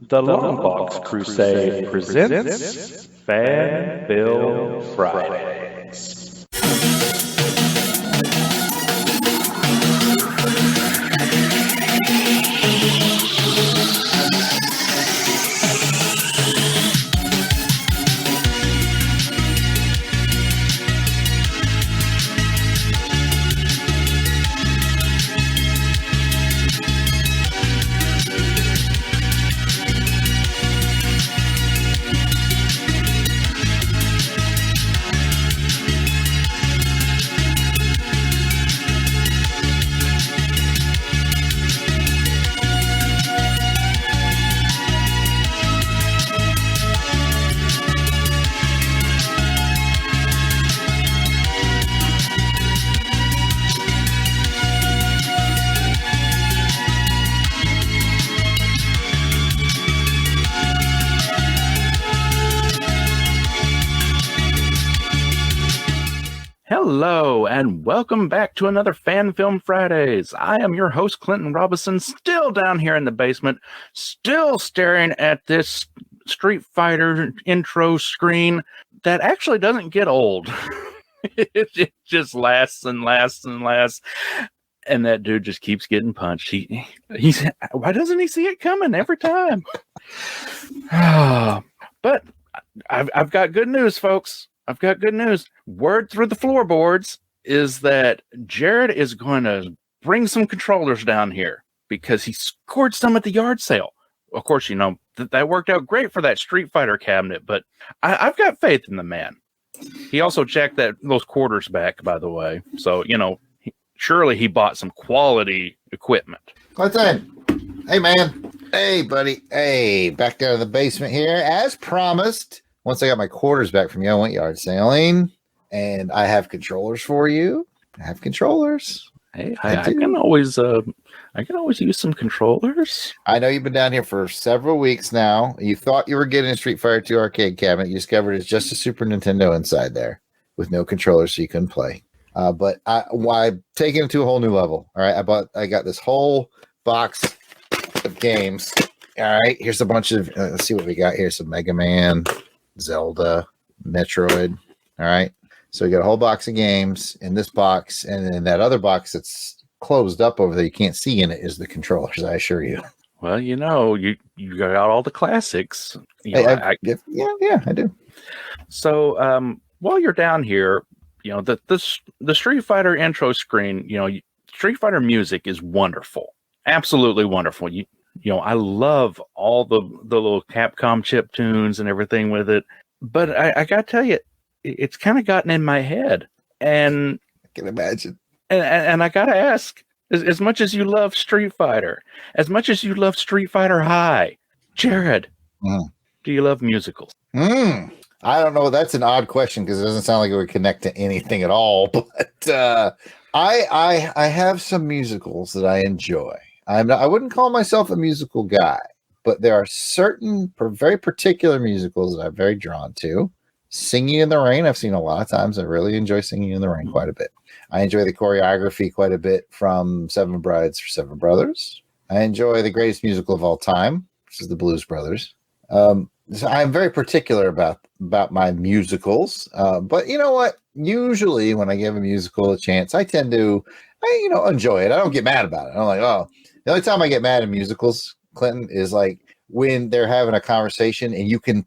The Longbox Crusade presents FanFilmFridays. Hello, and welcome back to another Fan Film Fridays. I am your host, Clinton Robinson, still down here in the basement, still staring at this Street Fighter intro screen that actually doesn't get old. It just lasts and lasts and lasts. And that dude just keeps getting punched. He's why doesn't he see it coming every time? But I've got good news, folks. I've got good news. Word through the floorboards is that Jarrod is going to bring some controllers down here because he scored some at the yard sale. Of course, you know, that worked out great for that Street Fighter cabinet, but I've got faith in the man. He also checked those quarters back, by the way. So, you know, surely he bought some quality equipment. Clinton, hey, man. Hey, buddy. Hey, back there in the basement here, as promised. Once I got my quarters back from you, I went yard sailing, and I have controllers for you. I have controllers. Hey, I can always use some controllers. I know you've been down here for several weeks now. You thought you were getting a Street Fighter 2 arcade cabinet. You discovered it's just a Super Nintendo inside there with no controllers, so you couldn't play. But I'm taking it to a whole new level. All right, I got this whole box of games. All right, here's a bunch of. Let's see what we got here. Some Mega Man, Zelda, Metroid. All right. So we got a whole box of games in this box, and then that other box that's closed up over there, you can't see in it, is the controllers, I assure you. Well, you know, you got all the classics. I do. So while you're down here, you know, the Street Fighter intro screen, you know, Street Fighter music is wonderful. Absolutely wonderful. You know, I love all the little Capcom chip tunes and everything with it. But I got to tell you, it's kind of gotten in my head. And I can imagine. And I got to ask, as much as you love Street Fighter, as much as you love Street Fighter High, Jarrod, do you love musicals? I don't know. That's an odd question because it doesn't sound like it would connect to anything at all. But I have some musicals that I enjoy. I wouldn't call myself a musical guy, but there are certain very particular musicals that I'm very drawn to. Singing in the Rain, I've seen a lot of times. I really enjoy Singing in the Rain quite a bit. I enjoy the choreography quite a bit from Seven Brides for Seven Brothers. I enjoy the greatest musical of all time, which is the Blues Brothers. So I'm very particular about my musicals. But you know what? Usually when I give a musical a chance, I tend to enjoy it. I don't get mad about it. I'm like, oh. The only time I get mad at musicals, Clinton, is like when they're having a conversation and you can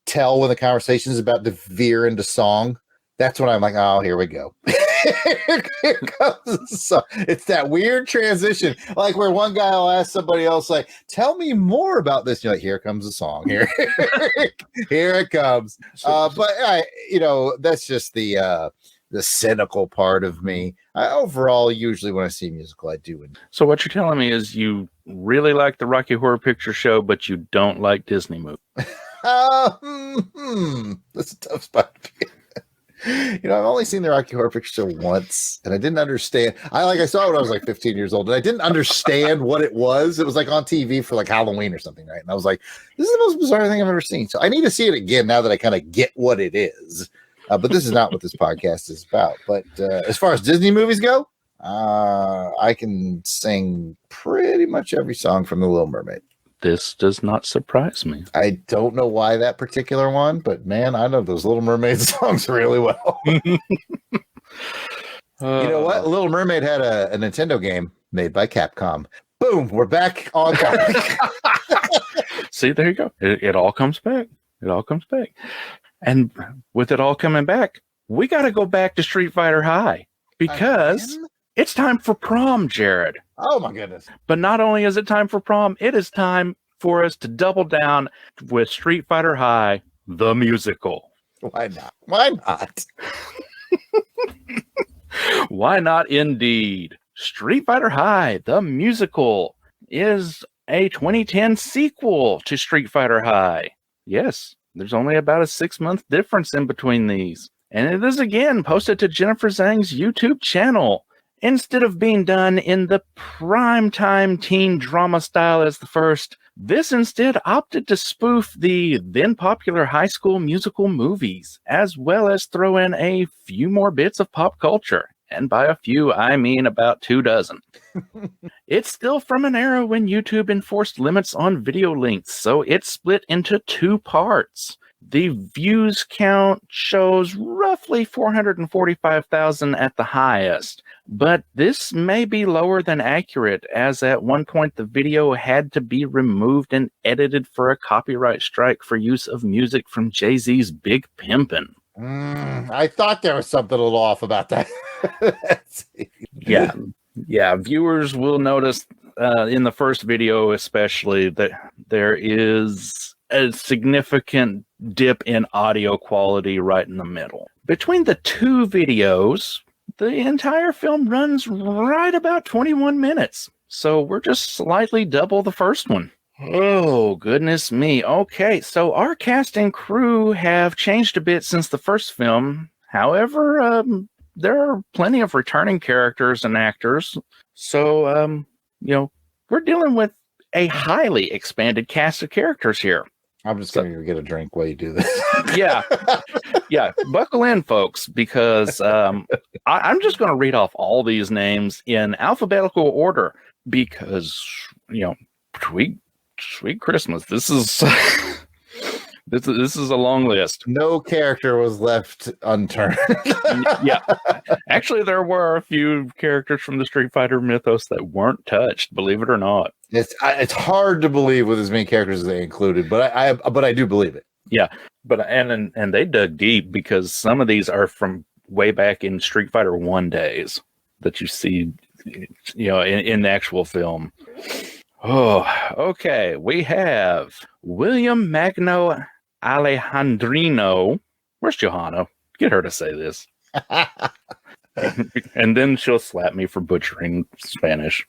tell when the conversation is about to veer into song. That's when I'm like, oh, here we go. Here comes the song. It's that weird transition, like where one guy will ask somebody else, like, tell me more about this. You're like, here comes the song. Here it comes. But that's just the cynical part of me. Overall, usually when I see a musical, I do. So what you're telling me is you really like the Rocky Horror Picture Show, but you don't like Disney movies. That's a tough spot to be. I've only seen the Rocky Horror Picture Show once, and I didn't understand. I saw it when I was like 15 years old, and I didn't understand what it was. It was like on TV for like Halloween or something, right? And I was like, this is the most bizarre thing I've ever seen. So I need to see it again now that I kind of get what it is. But this is not what this podcast is about. But as far as Disney movies go, I can sing pretty much every song from The Little Mermaid. This does not surprise me. I don't know why that particular one, but man, I know those Little Mermaid songs really well. You know what? Little Mermaid had a Nintendo game made by Capcom. Boom, we're back on topic. See, there you go. It all comes back. It all comes back. And with it all coming back, we got to go back to Street Fighter High because it's time for prom, Jarrod. Oh, my goodness. But not only is it time for prom, it is time for us to double down with Street Fighter High, the musical. Why not? Why not? Why not indeed? Street Fighter High, the musical, is a 2010 sequel to Street Fighter High. Yes, there's only about a 6-month difference in between these. And it is again posted to Jennifer Zhang's YouTube channel. Instead of being done in the primetime teen drama style as the first, this instead opted to spoof the then popular High School Musical movies, as well as throw in a few more bits of pop culture. And by a few, I mean about 24. It's still from an era when YouTube enforced limits on video lengths, so it's split into 2 parts. The views count shows roughly 445,000 at the highest, but this may be lower than accurate, as at one point the video had to be removed and edited for a copyright strike for use of music from Jay-Z's Big Pimpin'. I thought there was something a little off about that. Yeah. Viewers will notice in the first video, especially, that there is a significant dip in audio quality right in the middle. Between the 2 videos, the entire film runs right about 21 minutes. So we're just slightly double the first one. Oh, goodness me. Okay, so our cast and crew have changed a bit since the first film. However, there are plenty of returning characters and actors. So, we're dealing with a highly expanded cast of characters here. I'm just going to get a drink while you do this. Yeah. Buckle in, folks, because I'm just going to read off all these names in alphabetical order because, sweet Christmas. This is this is a long list. No character was left unturned. Yeah. Actually, there were a few characters from the Street Fighter mythos that weren't touched, believe it or not. It's hard to believe with as many characters as they included, but I do believe it. Yeah, but and they dug deep because some of these are from way back in Street Fighter 1 days that you see, in the actual film. Oh, okay. We have William Magno Alejandrino. Where's Johanna? Get her to say this. And then she'll slap me for butchering Spanish.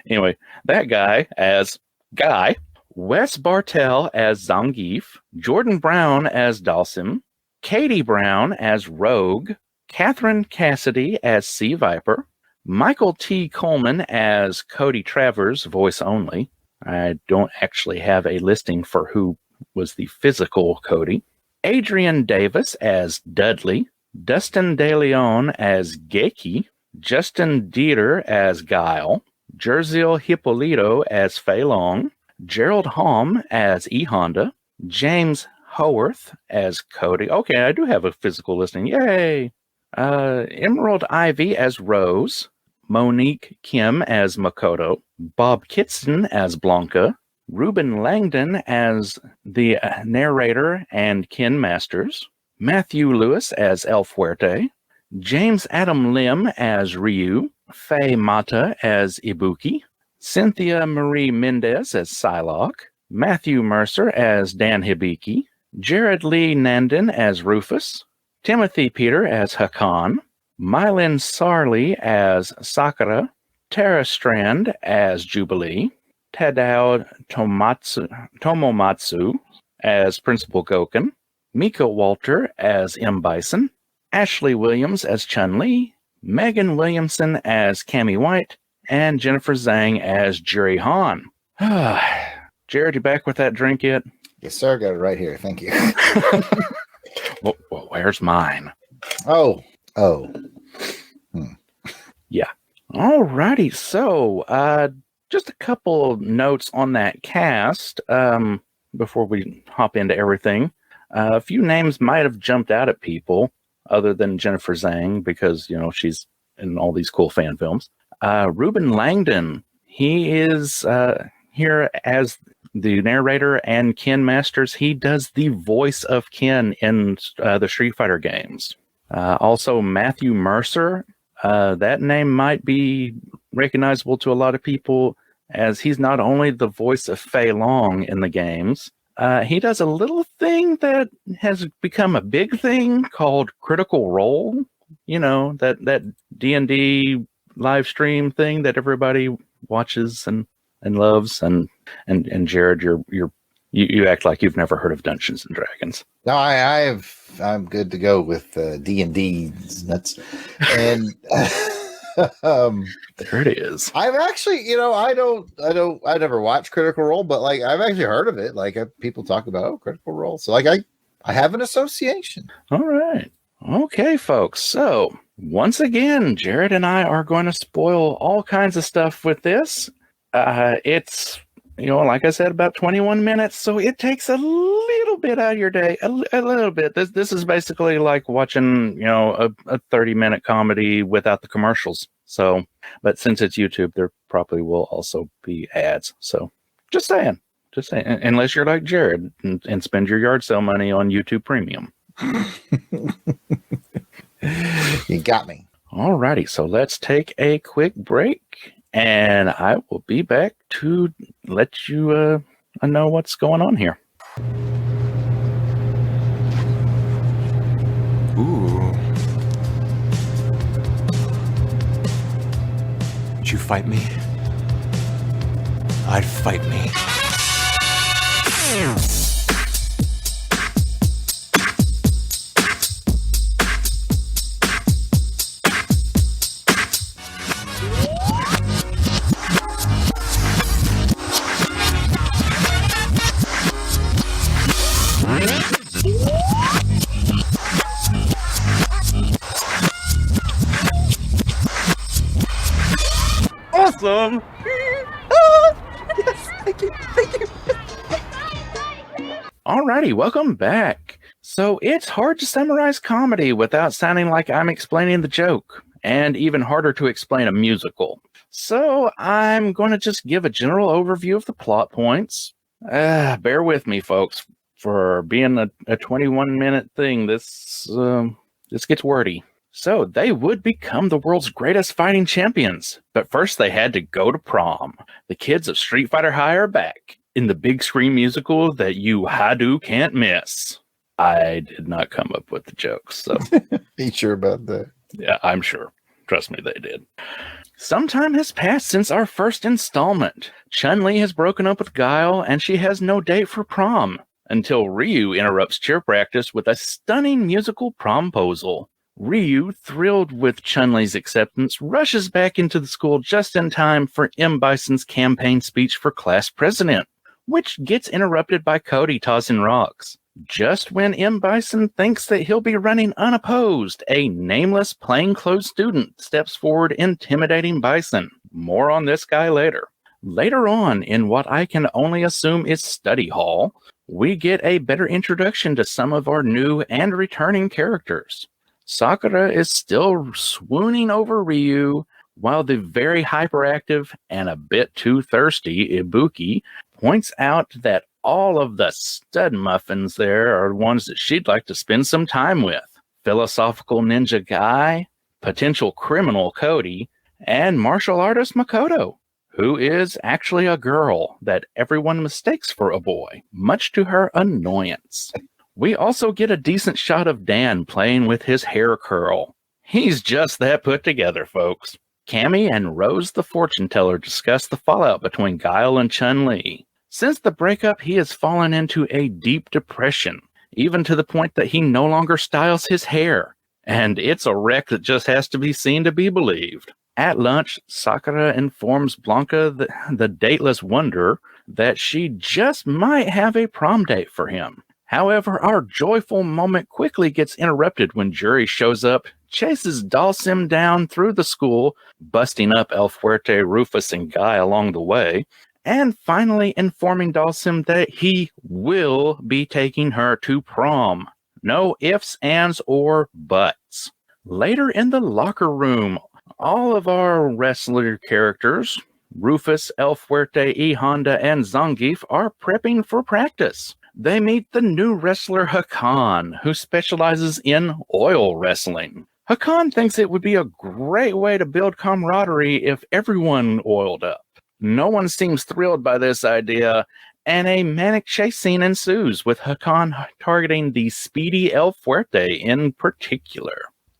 Anyway, that guy as Guy, Wes Bartel as Zangief, Jordan Brown as Dalsim, Katie Brown as Rogue, Catherine Cassidy as Sea Viper, Michael T. Coleman as Cody Travers, voice only. I don't actually have a listing for who was the physical Cody. Adrian Davis as Dudley, Dustin De Leon as Geiki, Justin Dieter as Guile, Jerziel Hippolito as Fei Long, Gerald Holm as E. Honda, James Howarth as Cody. Okay, I do have a physical listing. Yay! Emerald Ivy as Rose, Monique Kim as Makoto, Bob Kitson as Blanca, Ruben Langdon as the narrator and Ken Masters, Matthew Lewis as El Fuerte, James Adam Lim as Ryu, Faye Mata as Ibuki, Cynthia Marie Mendez as Psylocke, Matthew Mercer as Dan Hibiki, Jared Lee Nandon as Rufus, Timothy Peter as Hakan, Mylin Sarli as Sakura, Tara Strand as Jubilee, Tadao Tomomatsu as Principal Goken, Mika Walter as M. Bison, Ashley Williams as Chun-Li, Megan Williamson as Cammy White, and Jennifer Zhang as Juri Han. Jarrod, you back with that drink yet? Yes, sir. Got it right here. Thank you. Well, where's mine? Oh. Yeah. All righty. So, just a couple of notes on that cast before we hop into everything. A few names might have jumped out at people other than Jennifer Zhang because, she's in all these cool fan films. Ruben Langdon, he is here as the narrator, and Ken Masters, he does the voice of Ken in the Street Fighter games. Also, Matthew Mercer, that name might be recognizable to a lot of people as he's not only the voice of Fei Long in the games, he does a little thing that has become a big thing called Critical Role. That D&D live stream thing that everybody watches and loves. And Jarrod, you act like you've never heard of Dungeons and Dragons. No, I'm good to go with D&D. That's and there it is. I've actually, I never watched Critical Role, but like I've actually heard of it. Like people talk about Critical Role, so like I have an association. All right, okay, folks. So once again, Jarrod and I are going to spoil all kinds of stuff with this. It's like I said, about 21 minutes, so it takes a little bit out of your day, a little bit. This is basically like watching, a 30-minute comedy without the commercials. So, but since it's YouTube, there probably will also be ads. So, just saying, unless you're like Jarrod and spend your yard sale money on YouTube Premium. You got me. All righty, so let's take a quick break. And I will be back to let you know what's going on here. Ooh. Would you fight me? I'd fight me. Awesome! Yes, thank you. Alrighty, welcome back. So it's hard to summarize comedy without sounding like I'm explaining the joke, and even harder to explain a musical. So I'm going to just give a general overview of the plot points. Bear with me, folks, for being a 21-minute thing. This gets wordy. So they would become the world's greatest fighting champions, but first they had to go to prom. The kids of Street Fighter High are back in the big screen musical that you Hadu can't miss. I did not come up with the jokes, so Are you sure about that? yeah, I'm sure. Trust me, they did. Some time has passed since our first installment. Chun-Li has broken up with Guile, and she has no date for prom until Ryu interrupts cheer practice with a stunning musical promposal. Ryu, thrilled with Chun-Li's acceptance, rushes back into the school just in time for M. Bison's campaign speech for class president, which gets interrupted by Cody tossing rocks. Just when M. Bison thinks that he'll be running unopposed, a nameless plainclothes student steps forward, intimidating Bison. More on this guy later. Later on, in what I can only assume is study hall, we get a better introduction to some of our new and returning characters. Sakura is still swooning over Ryu, while the very hyperactive and a bit too thirsty Ibuki points out that all of the stud muffins there are ones that she'd like to spend some time with. Philosophical ninja Guy, potential criminal Cody, and martial artist Makoto, who is actually a girl that everyone mistakes for a boy, much to her annoyance. We also get a decent shot of Dan playing with his hair curl. He's just that put together, folks. Cammy and Rose the fortune teller discuss the fallout between Guile and Chun-Li. Since the breakup, he has fallen into a deep depression, even to the point that he no longer styles his hair. And it's a wreck that just has to be seen to be believed. At lunch, Sakura informs Blanca, the dateless wonder, that she just might have a prom date for him. However, our joyful moment quickly gets interrupted when Jury shows up chases Dhalsim down through the school, busting up El Fuerte, Rufus, and Guy along the way, and finally informing Dhalsim that he will be taking her to prom. No ifs, ands, or buts. Later in the locker room, all of our wrestler characters, Rufus, El Fuerte, E. Honda, and Zangief, are prepping for practice. They meet the new wrestler Hakan, who specializes in oil wrestling. Hakan thinks it would be a great way to build camaraderie if everyone oiled up. No one seems thrilled by this idea, and a manic chase scene ensues, with Hakan targeting the speedy El Fuerte in particular.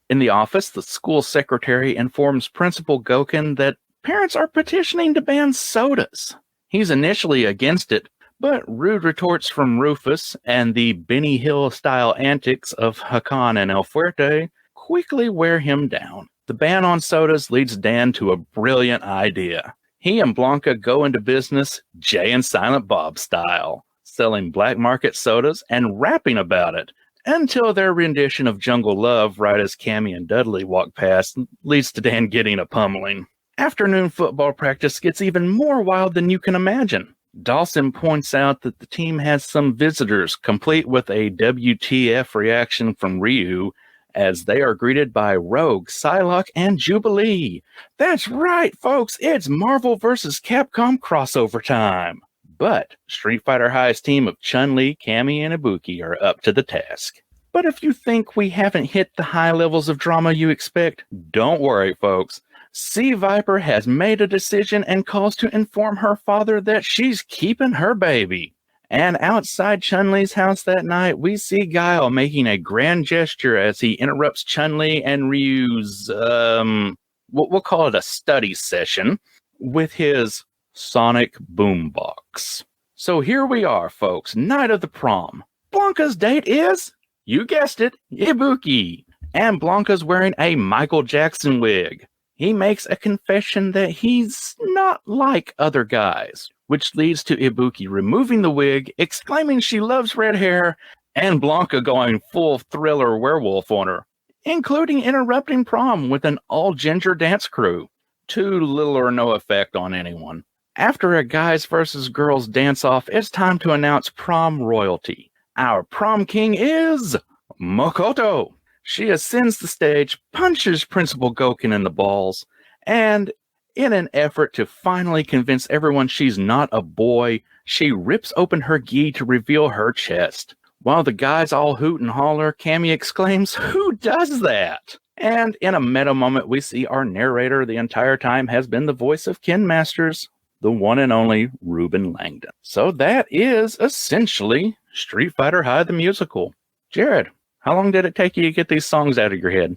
In the office, the school secretary informs Principal Goken that parents are petitioning to ban sodas. He's initially against it, but rude retorts from Rufus and the Benny Hill-style antics of Hakan and El Fuerte quickly wear him down. The ban on sodas leads Dan to a brilliant idea. He and Blanca go into business Jay and Silent Bob style, selling black market sodas and rapping about it, until their rendition of Jungle Love, right as Cammy and Dudley walk past, leads to Dan getting a pummeling. Afternoon football practice gets even more wild than you can imagine. Dhalsim points out that the team has some visitors, complete with a WTF reaction from Ryu, as they are greeted by Rogue, Psylocke, and Jubilee. That's right, folks, it's Marvel vs. Capcom crossover time. But Street Fighter High's team of Chun-Li, Cammy, and Ibuki are up to the task. But if you think we haven't hit the high levels of drama you expect, don't worry, folks. Sea Viper has made a decision and calls to inform her father that she's keeping her baby. And outside Chun-Li's house that night, we see Guile making a grand gesture as he interrupts Chun-Li and Ryu's, we'll call it a study session, with his sonic boombox. So here we are, folks, night of the prom. Blanca's date is, you guessed it, Ibuki. And Blanca's wearing a Michael Jackson wig. He makes a confession that he's not like other guys, which leads to Ibuki removing the wig, exclaiming she loves red hair, and Blanca going full Thriller werewolf on her, including interrupting prom with an all-ginger dance crew, to little or no effect on anyone. After a guys versus girls dance-off, it's time to announce prom royalty. Our prom king is Makoto. She ascends the stage, punches Principal Goken in the balls, and in an effort to finally convince everyone she's not a boy, she rips open her gi to reveal her chest. While the guys all hoot and holler, Cammy exclaims, "Who does that?" And in a meta moment, we see our narrator the entire time has been the voice of Ken Masters, the one and only Reuben Langdon. So that is essentially Street Fighter High the musical. Jarrod, how long did it take you to get these songs out of your head?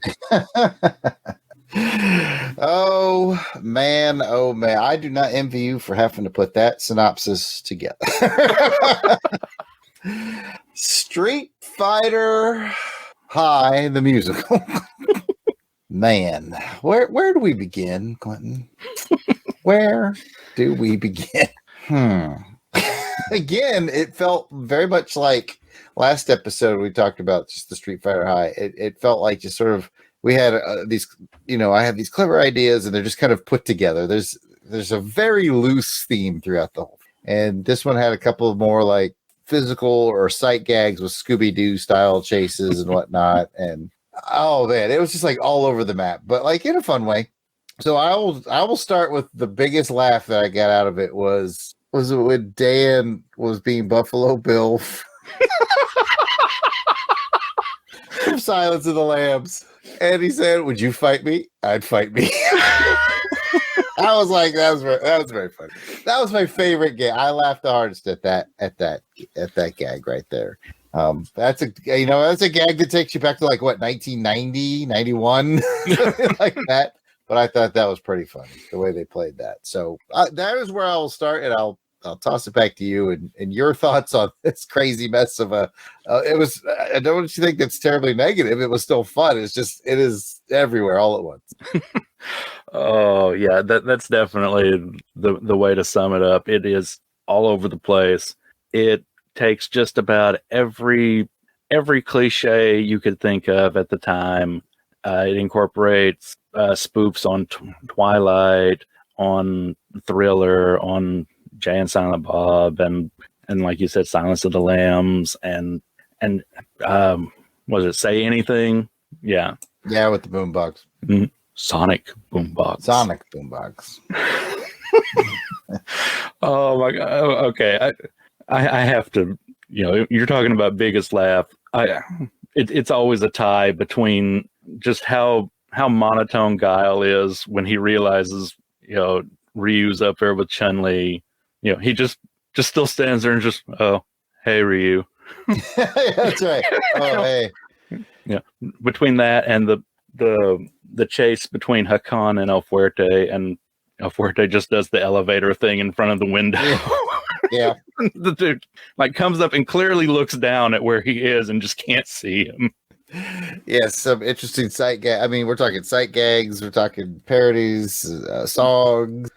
Oh man. I do not envy you for having to put that synopsis together. Street Fighter High the musical. Man, where do we begin, Clinton? Where do we begin? Again, it felt very much like last episode we talked about just the Street Fighter High. It felt like just sort of we had these, I had these clever ideas and they're just kind of put together. There's a very loose theme throughout the whole, and this one had a couple of more like physical or sight gags with Scooby-Doo style chases and whatnot. And oh man, it was just like all over the map, but like in a fun way. So I will start with the biggest laugh that I got out of it was it when Dan was being Buffalo Bill from Silence of the Lambs, and he said, "Would you fight me? I'd fight me." I was like, that was very funny. That was my favorite gag. I laughed the hardest at that gag right there. That's a gag that takes you back to like what 1990, 91, like that. But I thought that was pretty funny the way they played that. So that is where I will start, and I'll toss it back to you and your thoughts on this crazy mess of a. It was. I don't want you to think that's terribly negative. It was still fun. It is everywhere all at once. Oh yeah, that's definitely the way to sum it up. It is all over the place. It takes just about every cliche you could think of at the time It incorporates spoofs on Twilight, on Thriller, on Jay and Silent Bob, and like you said, Silence of the Lambs, and was it Say Anything? Yeah, with the boombox. Mm-hmm. Sonic boombox. Oh my god. Okay, I have to. You're talking about biggest laugh. It's always a tie between just how monotone Guile is when he realizes Ryu's up there with Chun-Li. He just still stands there and just, oh, hey Ryu. That's right. Oh, hey. Yeah. Between that and the chase between Hakan and El Fuerte, and El Fuerte just does the elevator thing in front of the window. Yeah. The dude comes up and clearly looks down at where he is and just can't see him. Yes, some interesting sight gag. I mean, we're talking sight gags, we're talking parodies, songs.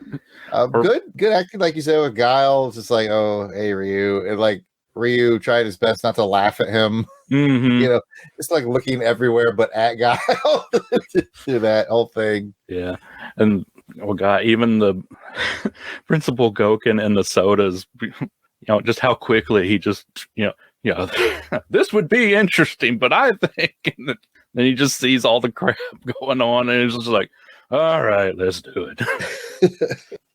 Good acting, like you said, with Guile. It's just like, oh, hey Ryu, and like Ryu tried his best not to laugh at him. Mm-hmm. It's like looking everywhere but at Guile. To that whole thing. Yeah, and oh god, even the Principal Goken and the sodas. Just how quickly he just this would be interesting, but I think, and then he just sees all the crap going on, and he's just like, all right, let's do it.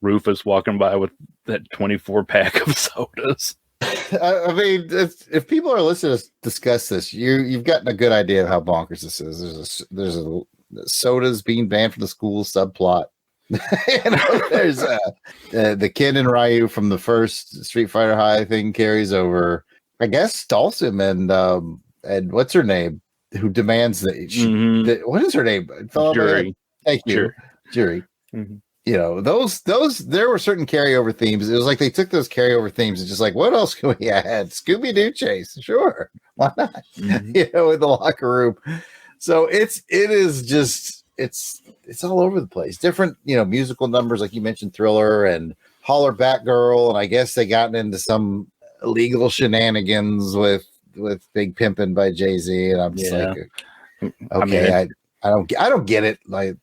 Rufus walking by with that 24 pack of sodas. I mean, if people are listening to us discuss this, you've gotten a good idea of how bonkers this is. There's a sodas being banned from the school subplot. There's the kid and Ryu from the first Street Fighter High thing carries over. I guess Dalsim and what's her name, who demands that what is her name? Jury. Thank you, Jury. Mm-hmm. Those there were certain carryover themes. It was like they took those carryover themes and just like, what else can we add? Scooby-Doo chase, sure, why not? Mm-hmm. In the locker room. So it's all over the place. Different, musical numbers, like you mentioned, Thriller and Holler Batgirl, and I guess they gotten into some illegal shenanigans with Big Pimpin' by Jay-Z, and I'm just like, okay, I don't get it. Like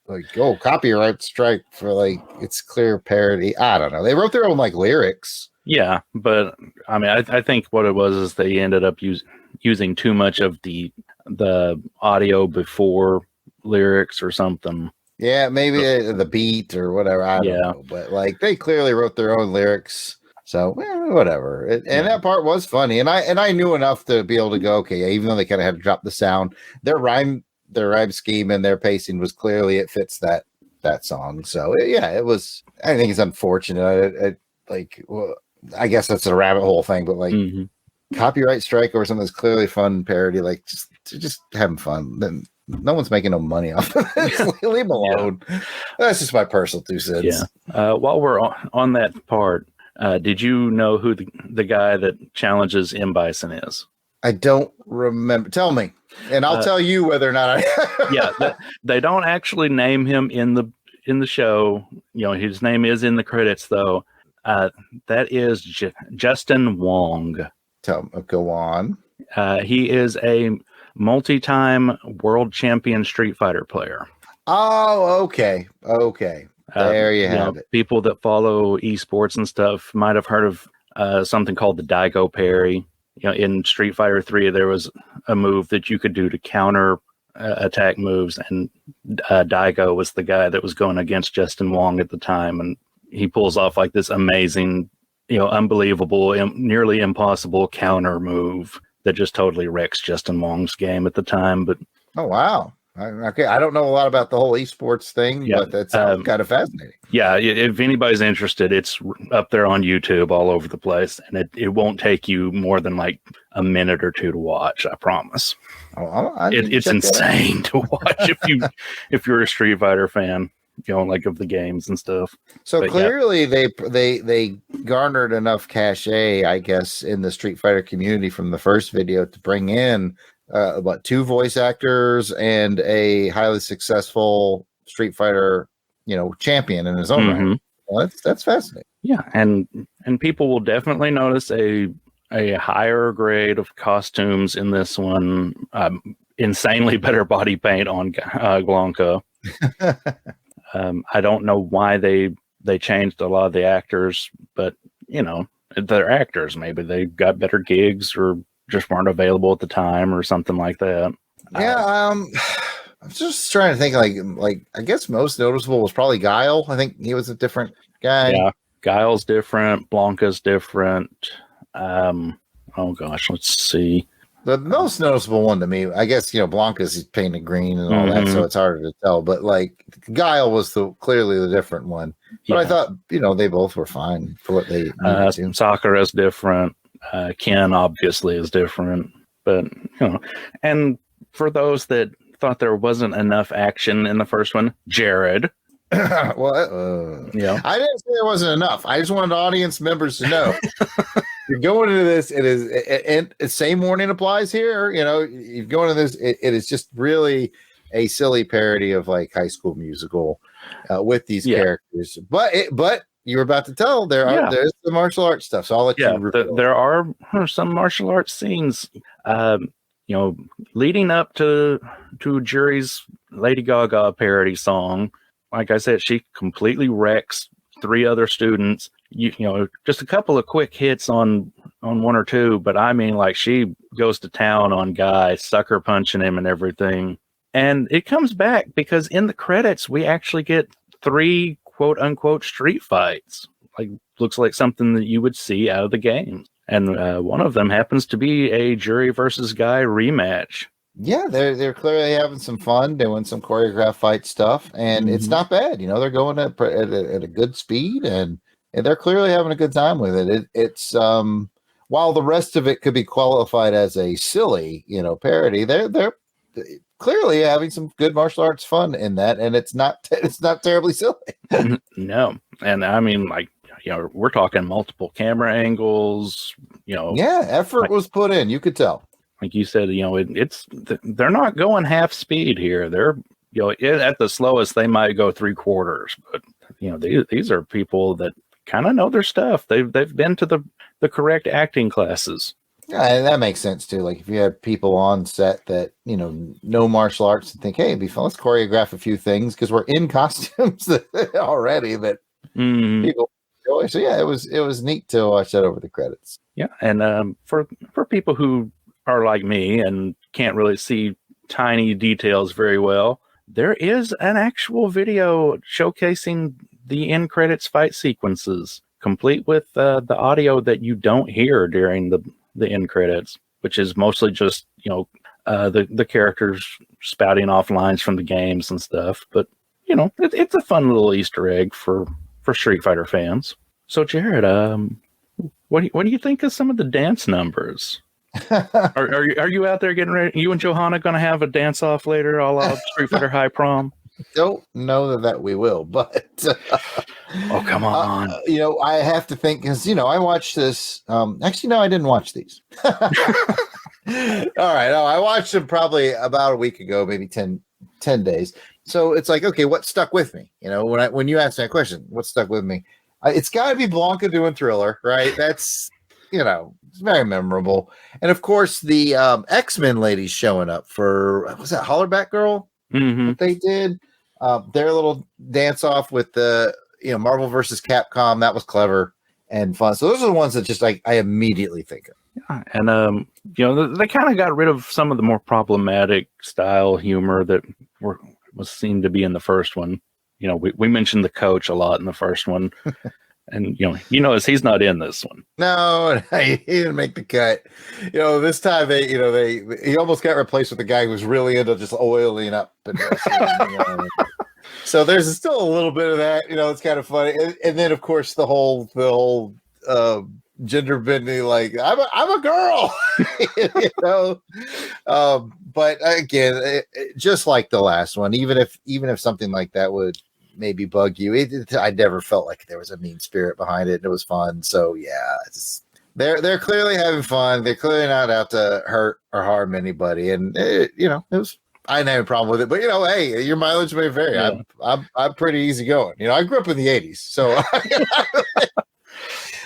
copyright strike for like it's clear parody. I don't know. They wrote their own like lyrics. Yeah, but I mean, I think what it was is they ended up using too much of the audio before lyrics or something. Yeah, maybe the beat or whatever. I don't know. But like they clearly wrote their own lyrics. So whatever. And that part was funny. And I knew enough to be able to go, okay, even though they kind of had to drop the sound, their rhyme scheme and their pacing was clearly, it fits that song. So it was, I think it's unfortunate. I guess that's a rabbit hole thing, but like copyright strike over something that's clearly fun parody, like just having fun. Then no one's making no money off of it. Leave them alone. Yeah. That's just my personal 2 cents. Yeah. While we're on that part, did you know who the guy that challenges M. Bison is? I don't remember. Tell me, and I'll tell you whether or not they don't actually name him in the show. His name is in the credits, though. That is Justin Wong. Go on. He is a multi-time world champion Street Fighter player. Oh, okay. There you have it. People that follow esports and stuff might have heard of something called the Daigo parry. In Street Fighter 3, there was a move that you could do to counter attack moves, and Daigo was the guy that was going against Justin Wong at the time, and he pulls off like this amazing, unbelievable, nearly impossible counter move that just totally wrecks Justin Wong's game at the time. But oh wow. Okay, I don't know a lot about the whole esports thing, but that sounds kind of fascinating. Yeah, if anybody's interested, it's up there on YouTube all over the place, and it won't take you more than like a minute or 2 to watch. I promise. It's insane to watch if you're a Street Fighter fan, like of the games and stuff. So but clearly, they garnered enough cachet, I guess, in the Street Fighter community from the first video to bring in. 2 voice actors and a highly successful Street Fighter, champion in his own right. Well, that's fascinating. Yeah, and people will definitely notice a higher grade of costumes in this one. insanely better body paint on Blanca. I don't know why they changed a lot of the actors, but they're actors. Maybe they got better gigs or just weren't available at the time or something like that. Yeah, I'm just trying to think. Like I guess most noticeable was probably Guile. I think he was a different guy. Yeah, Guile's different. Blanca's different. Oh gosh, let's see. The most noticeable one to me, I guess, Blanca's painted green and all that, so it's harder to tell. But like Guile was clearly the different one. But I thought, they both were fine for what they needed to. Sakura's different. Ken obviously is different. But and for those that thought there wasn't enough action in the first one, Jarrod. Well, I didn't say there wasn't enough. I just wanted audience members to know. You're going into this. It is, and the same warning applies here. You're going into this. It is just really a silly parody of like High School Musical with these characters. But you were about to tell there's the martial arts stuff. So I'll let you. There are some martial arts scenes. Leading up to Jury's Lady Gaga parody song. Like I said, she completely wrecks 3 other students. Just a couple of quick hits on 1 or 2, but I mean, like, she goes to town on Guy, sucker punching him and everything. And it comes back because in the credits, we actually get 3 quote unquote street fights. Like, looks like something that you would see out of the game. And one of them happens to be a Jury versus Guy rematch. Yeah, they're clearly having some fun doing some choreographed fight stuff, and it's not bad. They're going at a good speed, and they're clearly having a good time with it. It's while the rest of it could be qualified as a silly, parody, they're clearly having some good martial arts fun in that, and it's not terribly silly. No, and I mean, like, we're talking multiple camera angles. Effort was put in. You could tell. Like you said, they're not going half speed here. They're, at the slowest, they might go 3/4. But, these are people that kind of know their stuff. They've been to the correct acting classes. Yeah, and that makes sense too. Like if you have people on set that, know martial arts and think, hey, it'd be fun, let's choreograph a few things because we're in costumes already that people enjoy. So yeah, it was neat to watch that over the credits. Yeah, and for people who are like me and can't really see tiny details very well, there is an actual video showcasing the end credits fight sequences, complete with the audio that you don't hear during the end credits, which is mostly just the characters spouting off lines from the games and stuff. But it's a fun little Easter egg for Street Fighter fans. So Jarrod, what do you think of some of the dance numbers? Are you out there getting ready? You and Johanna going to have a dance off later, all out Street Fighter High Prom? Don't know that we will, but oh, come on. I have to think because I watched this. Actually, no, I didn't watch these. All right, I watched them probably about a week ago, maybe 10 days. So it's like, okay, what stuck with me? When you asked me that question, what stuck with me? It's got to be Blanca doing Thriller, right? That's it's very memorable. And of course, the X-Men ladies showing up for, was that Hollerback Girl? Mm-hmm. What they did their little dance off with the Marvel versus Capcom. That was clever and fun. So those are the ones that just I immediately think of. Yeah, and they kind of got rid of some of the more problematic style humor that was seemed to be in the first one. We mentioned the coach a lot in the first one. And notice he's not in this one. No, he didn't make the cut. This time he almost got replaced with the guy who was really into just oiling up and wrestling. So there's still a little bit of that. It's kind of funny. And then of course the whole gender bending, like I'm a girl. But again, just like the last one, even if something like that would maybe bug you, I never felt like there was a mean spirit behind it, and it was fun. So yeah, they're clearly having fun. They're clearly not out to hurt or harm anybody, and it was. I didn't have a problem with it, but hey, your mileage may vary. Yeah. I'm pretty easygoing. I grew up in the '80s, so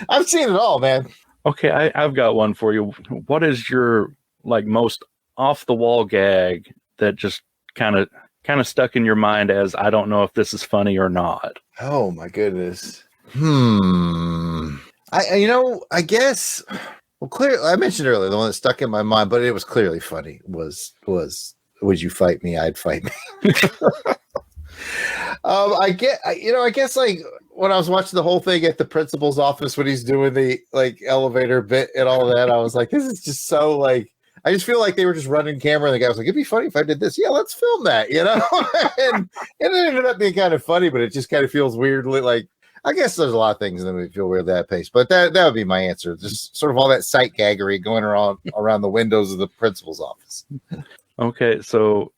I've seen it all, man. Okay, I've got one for you. What is your most off the wall gag that just kind of stuck in your mind as I don't know if this is funny or not? Oh my goodness. I guess. Well, clearly, I mentioned earlier the one that stuck in my mind, but it was clearly funny. Was would you fight me? I'd fight me. I guess like when I was watching the whole thing at the principal's office when he's doing the like elevator bit and all that, I was like, this is just so like. I just feel like they were just running camera, and the guy was like, "It'd be funny if I did this." Yeah, let's film that, and it ended up being kind of funny, but it just kind of feels weirdly like. I guess there's a lot of things that would feel weird at that pace, but that would be my answer. Just sort of all that sight gaggery going around the windows of the principal's office. Okay, so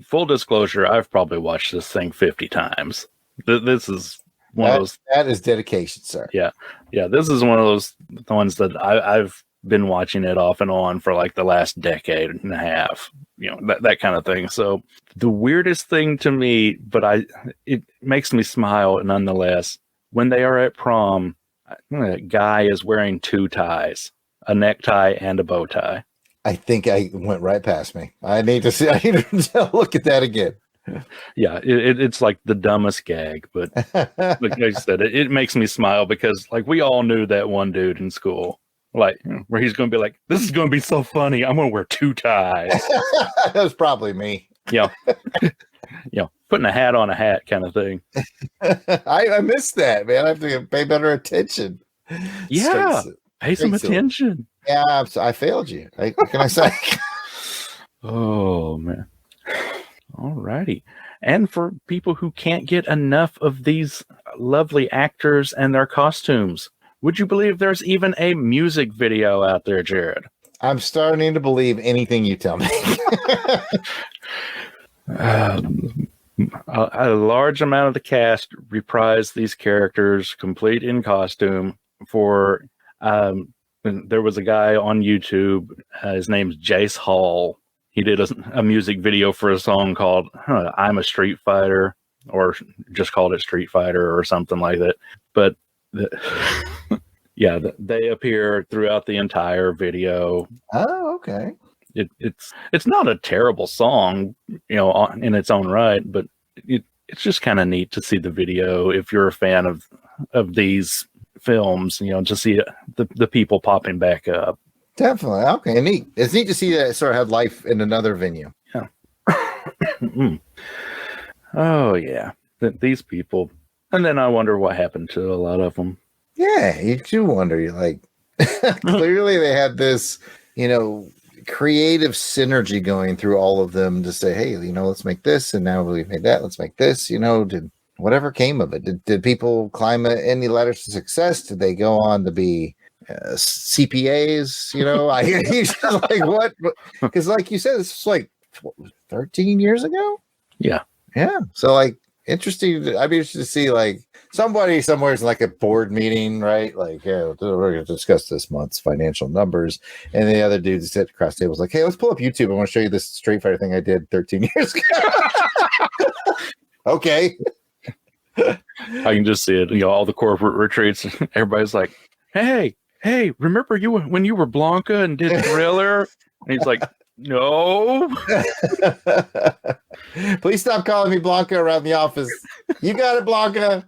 full disclosure, I've probably watched this thing 50 times. This is one of those. That is dedication, sir. Yeah. This is one of those ones that I've been watching it off and on for like the last decade and a half. That kind of thing. So the weirdest thing to me, but it makes me smile nonetheless. When they are at prom, a guy is wearing 2 ties, a necktie and a bow tie. I think I went right past me. I need to look at that again. Yeah, it's like the dumbest gag, but like I said, it makes me smile because like we all knew that one dude in school, like where he's going to be like, this is going to be so funny. I'm going to wear 2 ties. That was probably me. Yeah. Putting a hat on a hat kind of thing. I missed that, man. I have to pay better attention. Yeah, pay some attention. Yeah, I failed you. What can I say? Oh, man. All righty. And for people who can't get enough of these lovely actors and their costumes, would you believe there's even a music video out there, Jarrod? I'm starting to believe anything you tell me. A large amount of the cast reprised these characters complete in costume for there was a guy on YouTube, his name's Jace Hall. He did a music video for a song called I'm a Street Fighter, or just called it Street Fighter or something like that. But they appear throughout the entire video. Oh, okay. It's not a terrible song, in its own right, but it's just kind of neat to see the video if you're a fan of these films, to see the people popping back up. Definitely. Okay, neat. It's neat to see that it sort of had life in another venue. Yeah. Oh yeah, these people, and then I wonder what happened to a lot of them. Yeah, you do wonder. You're like, clearly they had this, creative synergy going through all of them to say, hey, let's make this, and now we've made that, let's make this. Did whatever came of it? Did people climb any ladders to success? Did they go on to be CPAs? I just like what? Because like you said, this was like 13 years ago. Yeah. So like interesting. I'd be interested to see like somebody somewhere is like a board meeting, right? Like, yeah, we're going to discuss this month's financial numbers, and the other dude sat across the table was like, hey, let's pull up YouTube. I want to show you this Street Fighter thing I did 13 years ago. Okay. I can just see it. All the corporate retreats. Everybody's like, hey, remember when you were Blanca and did Thriller? And he's like, no. Please stop calling me Blanca around the office. You got it, Blanca.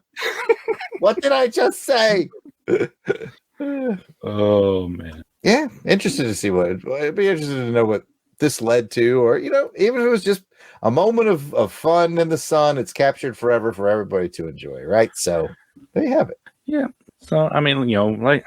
What did I just say? Oh, man. Yeah, interested to see I'd be interested to know what this led to, or, even if it was just a moment of fun in the sun, it's captured forever for everybody to enjoy, right? So there you have it. Yeah. So, I mean, like,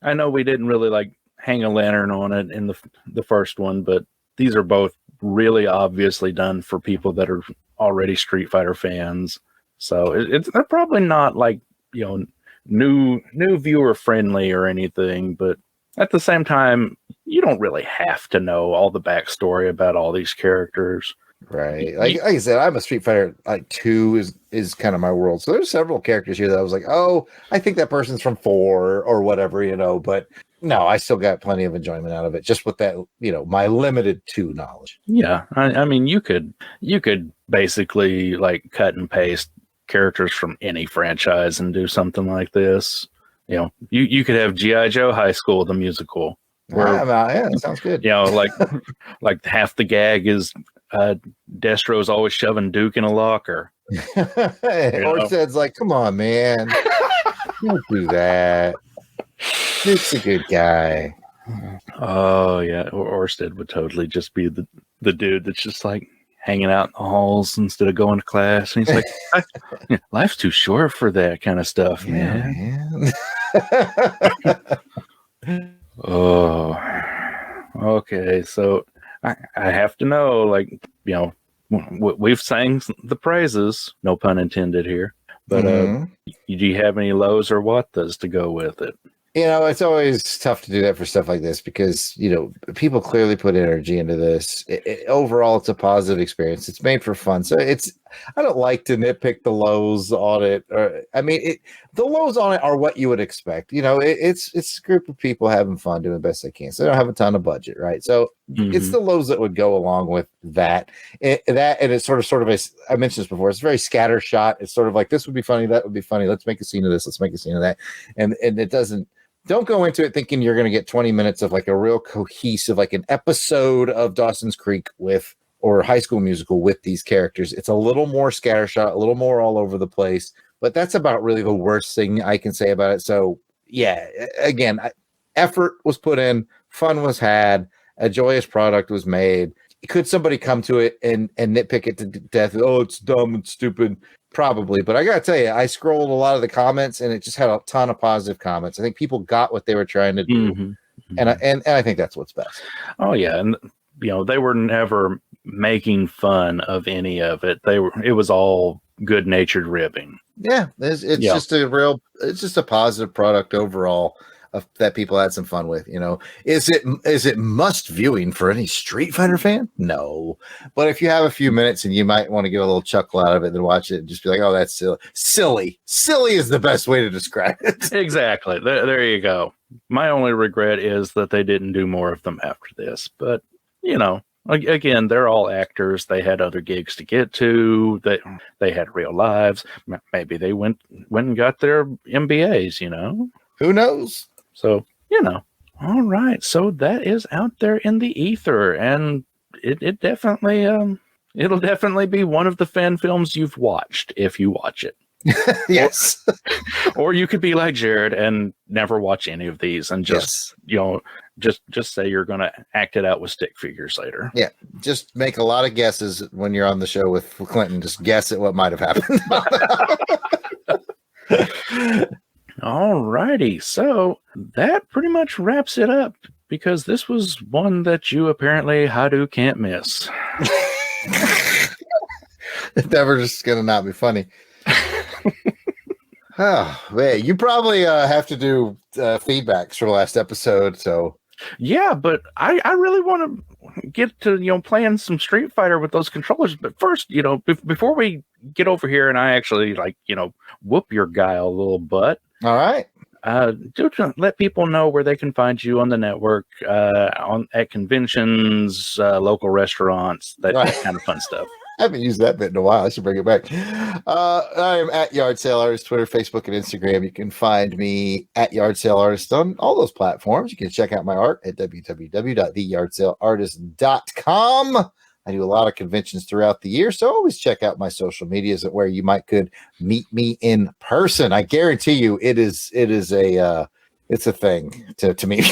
I know we didn't really like hang a lantern on it in the first one, but these are both really obviously done for people that are already Street Fighter fans. So they're probably not like, new viewer friendly or anything, but at the same time, you don't really have to know all the backstory about all these characters. Right. Like I said, I'm a Street Fighter, like 2 is kind of my world. So there's several characters here that I was like, oh, I think that person's from 4 or whatever, but no, I still got plenty of enjoyment out of it just with that, my limited 2 knowledge. Yeah. I mean, you could basically like cut and paste characters from any franchise and do something like this. You could have G.I. Joe High School, the musical. Where Yeah, that sounds good. you know, like half the gag is Destro's always shoving Duke in a locker. Orstead's like, come on, man. Don't do that. Duke's a good guy. Oh yeah, Orsted would totally just be the dude that's just like hanging out in the halls instead of going to class. And he's like, life's too short for that kind of stuff, man. Oh, okay. So I have to know, like, you know, we've sang the praises, no pun intended here. But do you have any lows or whattas to go with it? You know, it's always tough to do that for stuff like this because, you know, people clearly put energy into this. Overall, it's a positive experience. It's made for fun. So I don't like to nitpick the lows on it. The lows on it are what you would expect. You know, it's a group of people having fun, doing the best they can. So they don't have a ton of budget, right? So it's the lows that would go along with that. And it's sort of I mentioned this before, it's very scattershot. It's sort of like, this would be funny, that would be funny. Let's make a scene of this. Let's make a scene of that. And it doesn't. Don't go into it thinking you're going to get 20 minutes of like a real cohesive, like an episode of Dawson's Creek or High School Musical with these characters. It's a little more scattershot, a little more all over the place, but that's about really the worst thing I can say about it. So yeah, again, effort was put in, fun was had, a joyous product was made. Could somebody come to it and nitpick it to death? Oh, it's dumb and stupid. Probably, but I gotta tell you, I scrolled a lot of the comments and it just had a ton of positive comments. I think people got what they were trying to do, and I think that's what's best. Oh yeah, and you know, they were never making fun of any of it. It was all good-natured ribbing. Yeah, it's just a positive product overall that people had some fun with. You know, is it must viewing for any Street Fighter fan? No, but if you have a few minutes and you might want to get a little chuckle out of it, then watch it and just be like, oh, that's silly is the best way to describe it. Exactly. There you go. My only regret is that they didn't do more of them after this, but you know, again, they're all actors. They had other gigs to get to. They had real lives. Maybe they went and got their MBAs, you know, who knows? So, you know, all right. So that is out there in the ether, and it definitely it'll definitely be one of the fan films you've watched if you watch it. Yes. Or you could be like Jarrod and never watch any of these and just just say you're going to act it out with stick figures later. Yeah, just make a lot of guesses when you're on the show with Clinton. Just guess at what might have happened. All righty, so that pretty much wraps it up because this was one that you apparently Hadu can't miss. It's never just gonna not be funny. Oh man, you probably have to do feedbacks for the last episode, so yeah, but I really want to get to playing some Street Fighter with those controllers. But first, before we get over here and I actually whoop your guile little butt. All right. Do let people know where they can find you on the network, at conventions, local restaurants, that kind of fun stuff. I haven't used that bit in a while. I should bring it back. I am at Yard Sale Artist, Twitter, Facebook, and Instagram. You can find me at Yard Sale Artist on all those platforms. You can check out my art at www.theyardsaleartist.com. I do a lot of conventions throughout the year, so always check out my social medias where you could meet me in person. I guarantee you, it's a thing to meet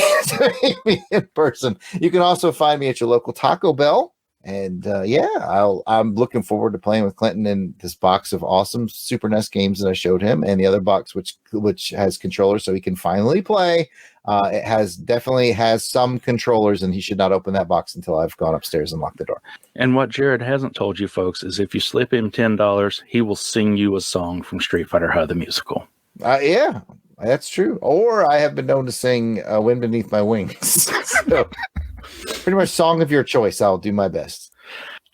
me in person. You can also find me at your local Taco Bell. And I'm looking forward to playing with Clinton in this box of awesome Super NES games that I showed him, and the other box which has controllers, so he can finally play. It definitely has some controllers, and he should not open that box until I've gone upstairs and locked the door. And what Jarrod hasn't told you folks is if you slip him $10, he will sing you a song from Street Fighter High the musical. Yeah, that's true. Or I have been known to sing "Wind Beneath My Wings." So, pretty much song of your choice. I'll do my best.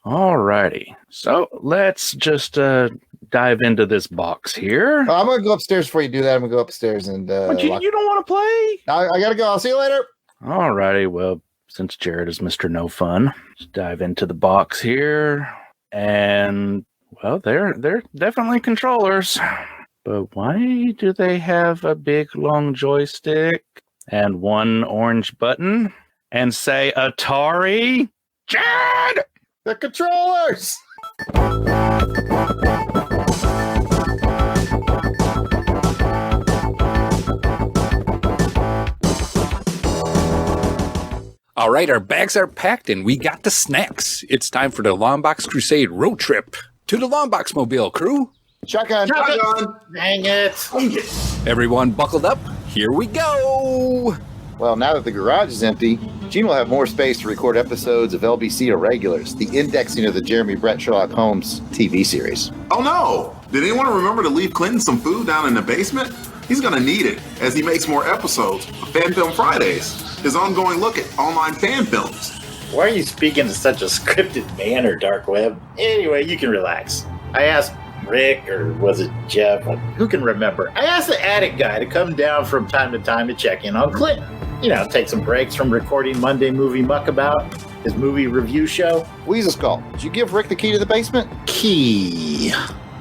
All righty. So let's just dive into this box here. I'm going to go upstairs before you do that. I'm going to go upstairs and... But you don't want to play? I got to go. I'll see you later. All righty. Well, since Jarrod is Mr. No Fun, let's dive into the box here. And, well, they're definitely controllers. But why do they have a big, long joystick and one orange button and say Atari. Jarrod! The controllers! All right, our bags are packed and we got the snacks. It's time for the Longbox Crusade road trip to the Longbox Mobile crew. Shotgun! Dang it. Everyone buckled up. Here we go. Well, now that the garage is empty, Gene will have more space to record episodes of LBC Irregulars, the indexing of the Jeremy Brett Sherlock Holmes TV series. Oh no! Did anyone remember to leave Clinton some food down in the basement? He's gonna need it as he makes more episodes of FanFilmFridays, his ongoing look at online fan films. Why are you speaking in such a scripted manner, Dark Web? Anyway, you can relax. I asked Rick, or was it Jeff? Who can remember? I asked the attic guy to come down from time to time to check in on Clinton. You know, take some breaks from recording Monday Movie Muckabout, his movie review show. Weasel Skull, did you give Rick the key to the basement? Key.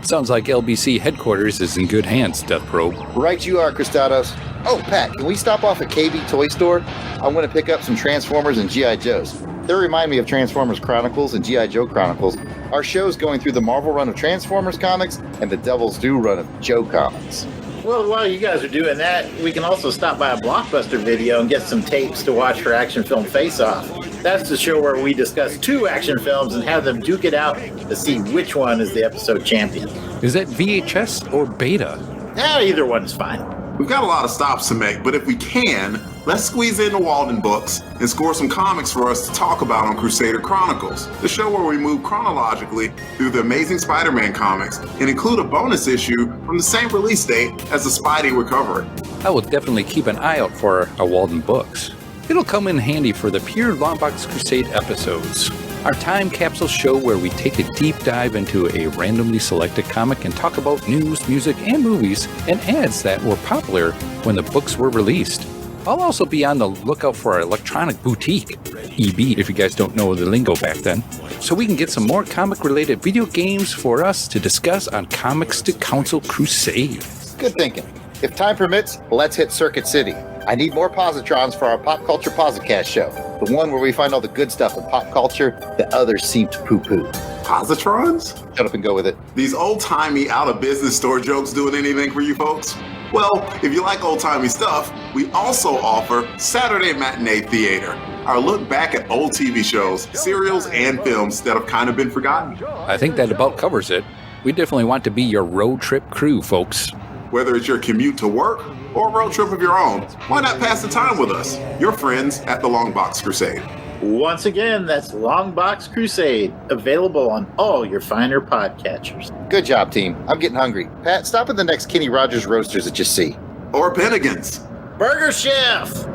Sounds like LBC headquarters is in good hands, Death Probe. Right you are, Christados. Oh, Pat, can we stop off at KB Toy Store? I want to pick up some Transformers and G.I. Joes. They remind me of Transformers Chronicles and G.I. Joe Chronicles. Our show's going through the Marvel run of Transformers comics and the Devil's Due run of Joe comics. Well, while you guys are doing that, we can also stop by a Blockbuster video and get some tapes to watch for Action Film Face Off. That's the show where we discuss two action films and have them duke it out to see which one is the episode champion. Is that VHS or beta? Either one's fine. We've got a lot of stops to make, but if we can, let's squeeze in the Walden books and score some comics for us to talk about on Crusader Chronicles, the show where we move chronologically through the Amazing Spider-Man comics and include a bonus issue from the same release date as the Spidey recovery. I will definitely keep an eye out for our Walden books. It'll come in handy for the pure Longbox Crusade episodes. Our time capsule show where we take a deep dive into a randomly selected comic and talk about news, music, and movies and ads that were popular when the books were released. I'll also be on the lookout for our electronic boutique, EB if you guys don't know the lingo back then, so we can get some more comic-related video games for us to discuss on Comics to Council Crusade. Good thinking. If time permits, let's hit Circuit City. I need more positrons for our Pop Culture Posicast show, the one where we find all the good stuff in pop culture that others seem to poo-poo. Positrons? Shut up and go with it. These old-timey, out-of-business store jokes doing anything for you folks? Well, if you like old-timey stuff, we also offer Saturday Matinee Theater, our look back at old TV shows, serials, and films that have kind of been forgotten. I think that about covers it. We definitely want to be your road trip crew, folks. Whether it's your commute to work or a road trip of your own, why not pass the time with us, your friends at the Longbox Crusade? Once again, that's Longbox Crusade, available on all your finer podcatchers. Good job, team. I'm getting hungry. Pat, stop at the next Kenny Rogers Roasters that you see. Or Bennigan's. Burger Chef!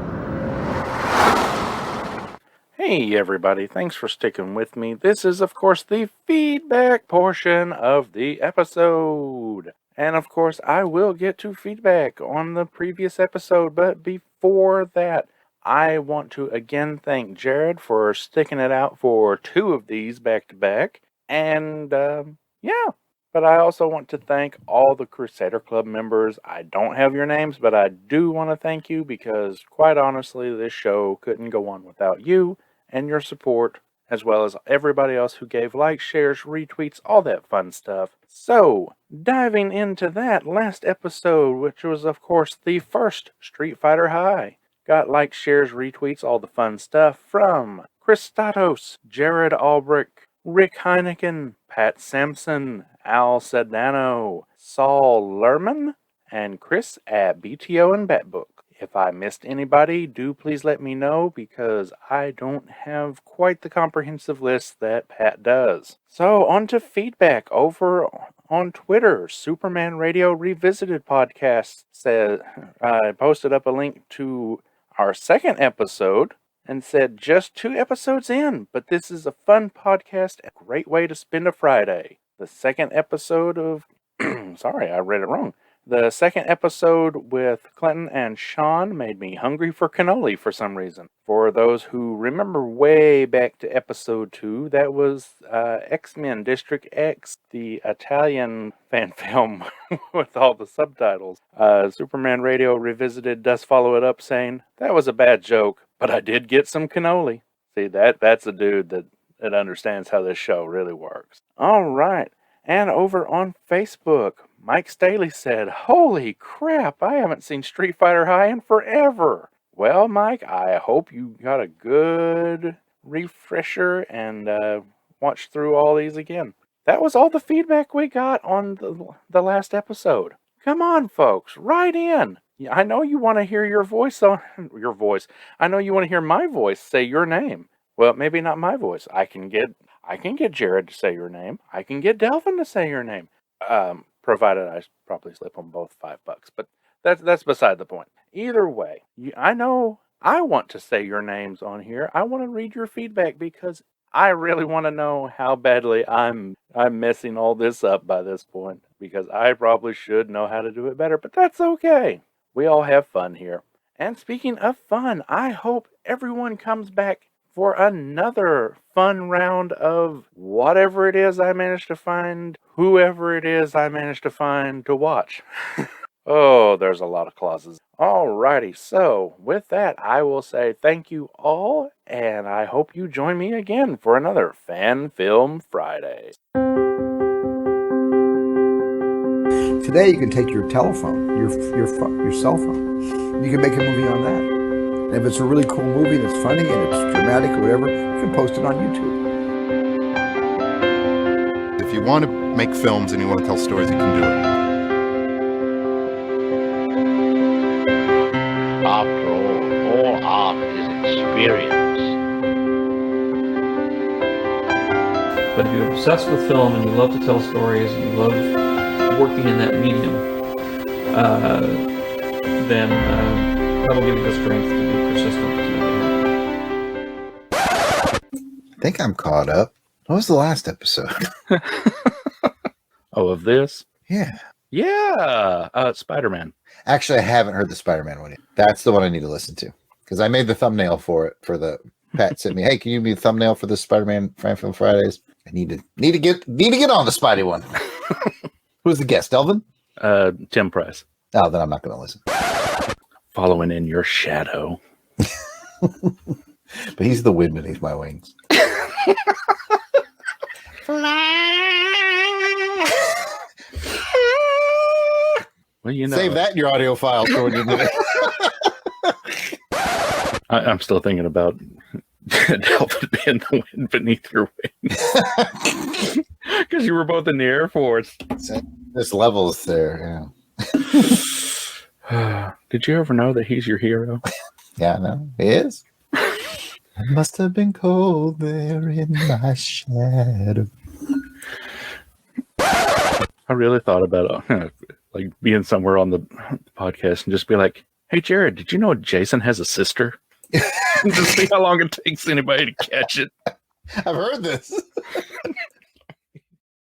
Hey everybody, thanks for sticking with me. This is of course the feedback portion of the episode. And of course I will get to feedback on the previous episode, but before that, I want to again thank Jarrod for sticking it out for two of these back to back. And but I also want to thank all the Crusader Club members. I don't have your names, but I do want to thank you because quite honestly, this show couldn't go on without you and your support, as well as everybody else who gave likes, shares, retweets, all that fun stuff. So, diving into that last episode, which was of course the first Street Fighter High. Got likes, shares, retweets, all the fun stuff from Chris Statos, Jarrod Albrecht, Rick Heineken, Pat Sampson, Al Sedano, Saul Lerman, and Chris at BTO and Batbook. If I missed anybody, do please let me know because I don't have quite the comprehensive list that Pat does. So on to feedback over on Twitter. Superman Radio Revisited podcast said I posted up a link to our second episode and said just 2 episodes in, but this is a fun podcast, a great way to spend a Friday. The second episode of sorry, I read it wrong. The second episode with Clinton and Sean made me hungry for cannoli for some reason. For those who remember way back to episode 2, that was X-Men District X, the Italian fan film with all the subtitles. Superman Radio Revisited does follow it up saying, that was a bad joke, but I did get some cannoli. See, that's a dude that understands how this show really works. All right. And over on Facebook, Mike Staley said, holy crap, I haven't seen Street Fighter High in forever. Well, Mike, I hope you got a good refresher and watched through all these again. That was all the feedback we got on the last episode. Come on, folks, write in. I know you want to hear your voice. I know you want to hear my voice say your name. Well, maybe not my voice. I can get Jarrod to say your name. I can get Delvin to say your name. Provided I probably slip on both $5. But that's beside the point. Either way, I know I want to say your names on here. I want to read your feedback because I really want to know how badly I'm messing all this up by this point. Because I probably should know how to do it better. But that's okay. We all have fun here. And speaking of fun, I hope everyone comes back for another fun round of whatever it is I managed to find, whoever it is I managed to find to watch. Oh, there's a lot of clauses. Alrighty, so with that, I will say thank you all, and I hope you join me again for another Fan Film Friday. Today, you can take your telephone, your cell phone. You can make a movie on that. And if it's a really cool movie that's funny and it's dramatic or whatever, you can post it on YouTube. If you want to make films and you want to tell stories, you can do it. After all art is experience. But if you're obsessed with film and you love to tell stories and you love working in that medium, then that'll give you the strength to be persistent. I think I'm caught up. What was the last episode? Oh, of this? Yeah. Yeah, Spider-Man. Actually, I haven't heard the Spider-Man one yet. That's the one I need to listen to because I made the thumbnail for it. For the Pat sent me, hey, can you do the thumbnail for the Spider-Man FanFilm Fridays? I need to get on the Spidey one. Who's the guest, Delvin? Tim Price. Oh, then I'm not going to listen. Following in your shadow. But he's the wind beneath my wings. Well, you know, save that in your audio file for when you do it. I'm still thinking about Delvin being the wind beneath your wings. Because you were both in the Air Force. This level's there, yeah. Did you ever know that he's your hero? Yeah, I know. He is. I must have been cold there in my shadow. I really thought about like being somewhere on the podcast and just be like, hey, Jarrod, did you know Jason has a sister? Just see how long it takes anybody to catch it. I've heard this.